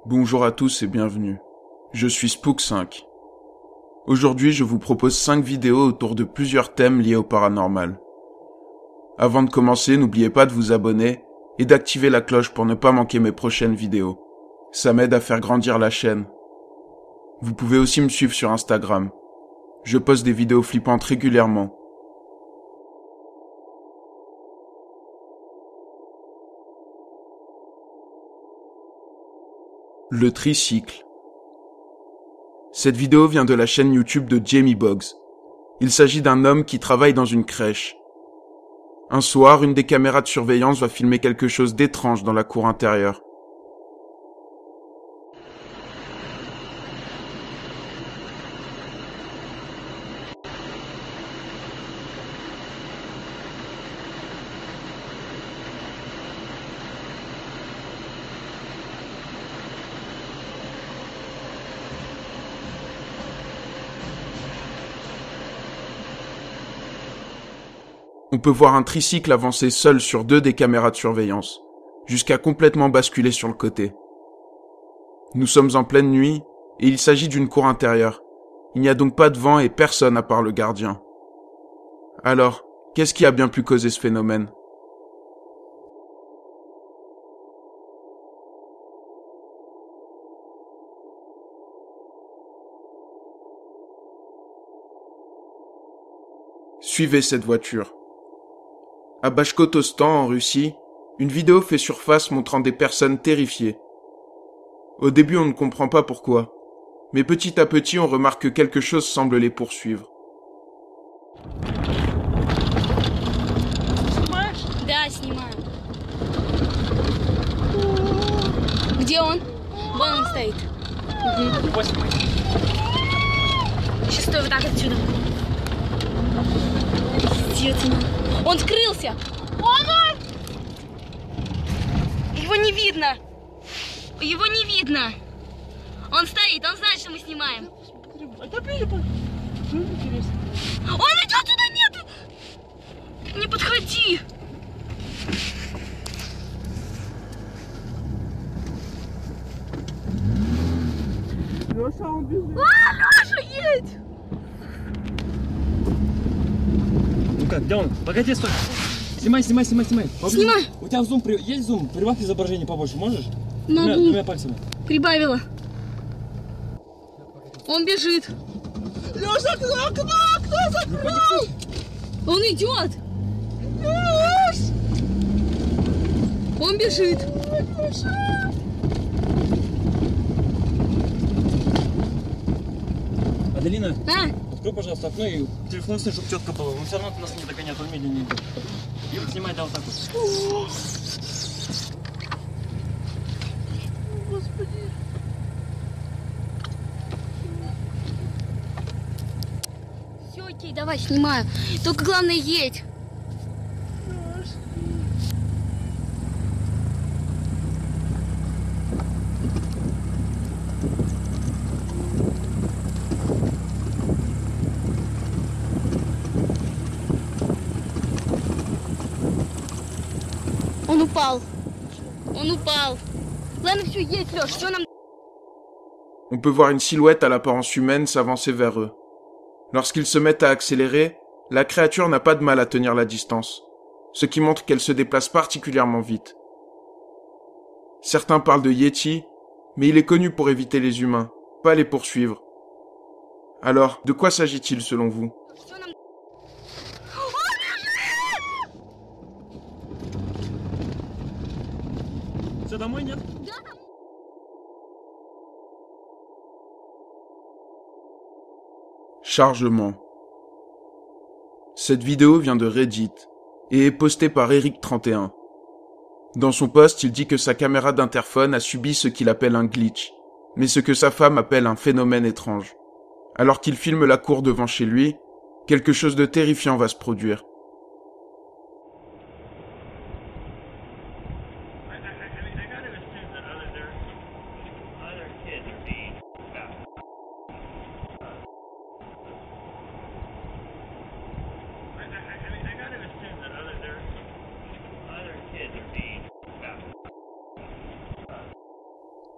Bonjour à tous et bienvenue. Je suis Spook5. Aujourd'hui, je vous propose 5 vidéos autour de plusieurs thèmes liés au paranormal. Avant de commencer, n'oubliez pas de vous abonner et d'activer la cloche pour ne pas manquer mes prochaines vidéos. Ça m'aide à faire grandir la chaîne. Vous pouvez aussi me suivre sur Instagram. Je poste des vidéos flippantes régulièrement. Le tricycle. Cette vidéo vient de la chaîne YouTube de Jamie Boggs. Il s'agit d'un homme qui travaille dans une crèche. Un soir, une des caméras de surveillance va filmer quelque chose d'étrange dans la cour intérieure. On peut voir un tricycle avancer seul sur 2 des caméras de surveillance, jusqu'à complètement basculer sur le côté. Nous sommes en pleine nuit, et il s'agit d'une cour intérieure. Il n'y a donc pas de vent et personne à part le gardien. Alors, qu'est-ce qui a bien pu causer ce phénomène ? Suivez cette voiture. À Bashkotostan, en Russie, une vidéo fait surface montrant des personnes terrifiées. Au début, on ne comprend pas pourquoi, mais petit à petit, on remarque que quelque chose semble les poursuivre. Снимаешь? Да, снимаю. Где он? Вон он стоит. Сейчас стой вот так отсюда. Пиздец, он скрылся. Он! Его не видно. Его не видно. Он стоит, он знает, что мы снимаем. Он идет туда, нет! Не подходи! Леша, он бежит. Леша, едь! Ну как, где он? Погоди, стой. Снимай. Снимай. У тебя зум, есть зум? Прибавь изображение побольше, можешь? Могу. Двумя пальцами. Прибавила. Он бежит. Леша, кто закрыл? Он идет. Он бежит. Аделина, А? открой, пожалуйста, окно и телефон сними, чтобы четко было. Он все равно нас не догоняет, он медленнее идет. И вот снимай, да, вот так вот. Господи. Все, окей, давай, снимаю. Только главное, едь. Он упал. Ладно, все, едь, Леш, что нам... On peut voir une silhouette à l'apparence humaine s'avancer vers eux. Lorsqu'ils se mettent à accélérer, la créature n'a pas de mal à tenir la distance, ce qui montre qu'elle se déplace particulièrement vite. Certains parlent de Yeti, mais il est connu pour éviter les humains, pas les poursuivre. Alors, de quoi s'agit-il selon vous ? Что нам... Все, домой нет? Chargement. Cette vidéo vient de Reddit et est postée par Eric31. Dans son post, il dit que sa caméra d'interphone a subi ce qu'il appelle un glitch, mais ce que sa femme appelle un phénomène étrange. Alors qu'il filme la cour devant chez lui, quelque chose de terrifiant va se produire.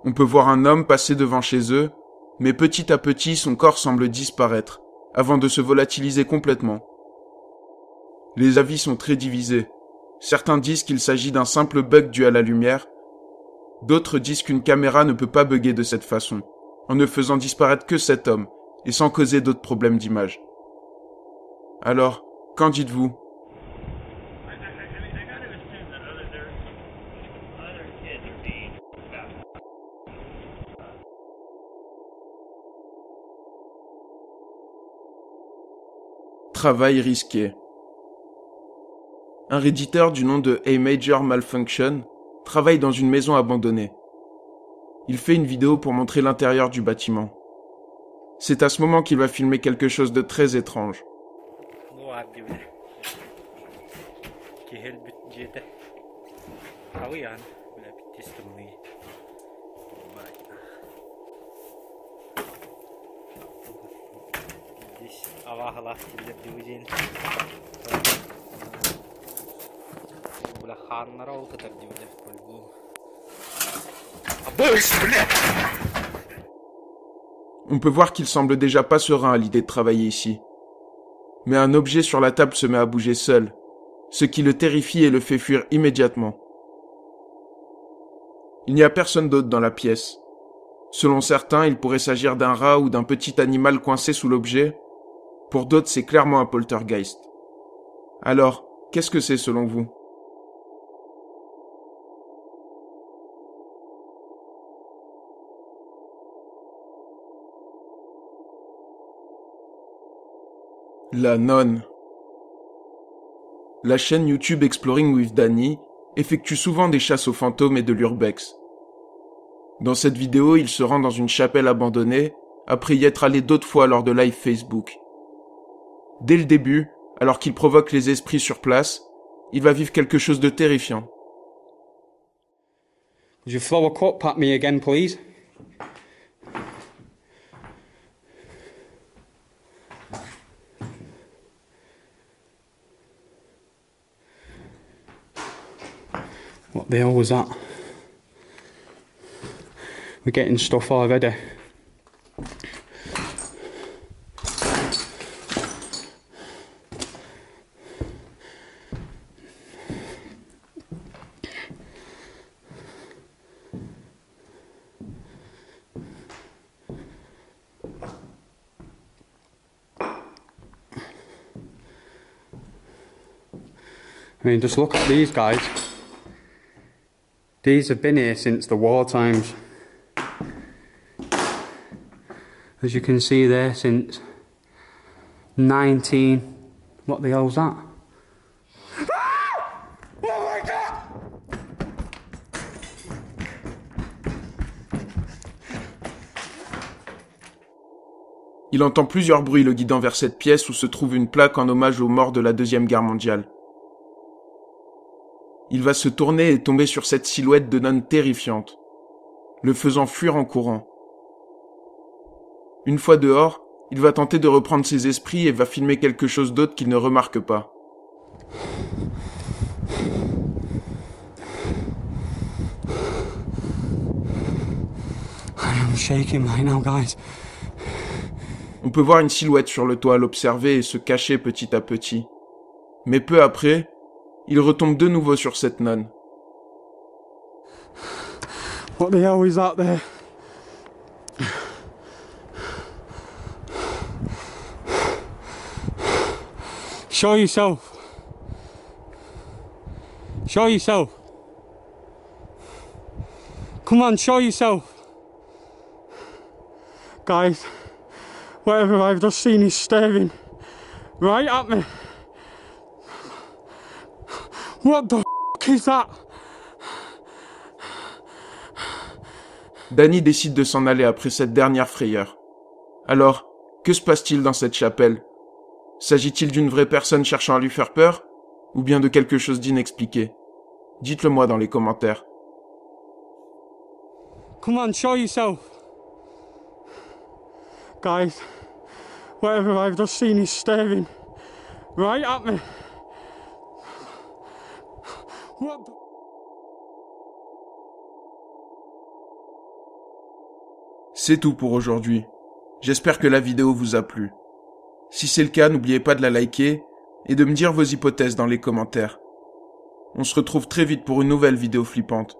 On peut voir un homme passer devant chez eux, mais petit à petit son corps semble disparaître, avant de se volatiliser complètement. Les avis sont très divisés. Certains disent qu'il s'agit d'un simple bug dû à la lumière, d'autres disent qu'une caméra ne peut pas bugger de cette façon, en ne faisant disparaître que cet homme, et sans causer d'autres problèmes d'image. Alors, qu'en dites-vous ? Travail risqué. Un redditeur du nom de A Major Malfunction travaille dans une maison abandonnée. Il fait une vidéo pour montrer l'intérieur du bâtiment. C'est à ce moment qu'il va filmer quelque chose de très étrange. On peut voir qu'il semble déjà pas serein à l'idée de travailler ici. Mais un objet sur la table se met à bouger seul, ce qui le terrifie et le fait fuir immédiatement. Il n'y a personne d'autre dans la pièce. Selon certains, il pourrait s'agir d'un rat ou d'un petit animal coincé sous l'objet. Pour d'autres, c'est clairement un poltergeist. Alors, qu'est-ce que c'est selon vous ? La nonne. La chaîne YouTube Exploring with Danny effectue souvent des chasses aux fantômes et de l'urbex. Dans cette vidéo, il se rend dans une chapelle abandonnée, après y être allé d'autres fois lors de live Facebook. Dès le début, alors qu'il provoque les esprits sur place, il va vivre quelque chose de terrifiant. Would you throw a cup at me again, please? What the hell was that? We're getting stuff already. I mean, just look at these guys. These have been here since the war times. As you can see there, since 19... What the hell's that? Ah! Oh my God! Il entend plusieurs bruits le guidant vers cette pièce où se trouve une plaque en hommage aux morts de la Deuxième Guerre mondiale. Il va se tourner et tomber sur cette silhouette de nonne terrifiante, le faisant fuir en courant. Une fois dehors, il va tenter de reprendre ses esprits et va filmer quelque chose d'autre qu'il ne remarque pas. I am shaking right now, guys. On peut voir une silhouette sur le toit l'observer et se cacher petit à petit. Mais peu après, il retombe de nouveau sur cette nonne. What the hell is that there? Show yourself. Show yourself. Come on, show yourself. Guys, whatever I've just seen is staring right at me. What the f*** is that? Danny décide de s'en aller après cette dernière frayeur. Alors, que se passe-t-il dans cette chapelle ? S'agit-il d'une vraie personne cherchant à lui faire peur ? Ou bien de quelque chose d'inexpliqué ? Dites-le moi dans les commentaires. Come on, show yourself. Guys, whatever I've just seen is staring right at me. What the... C'est tout pour aujourd'hui. J'espère que la vidéo vous a plu. Si c'est le cas, n'oubliez pas de la liker et de me dire vos hypothèses dans les commentaires. On se retrouve très vite pour une nouvelle vidéo flippante.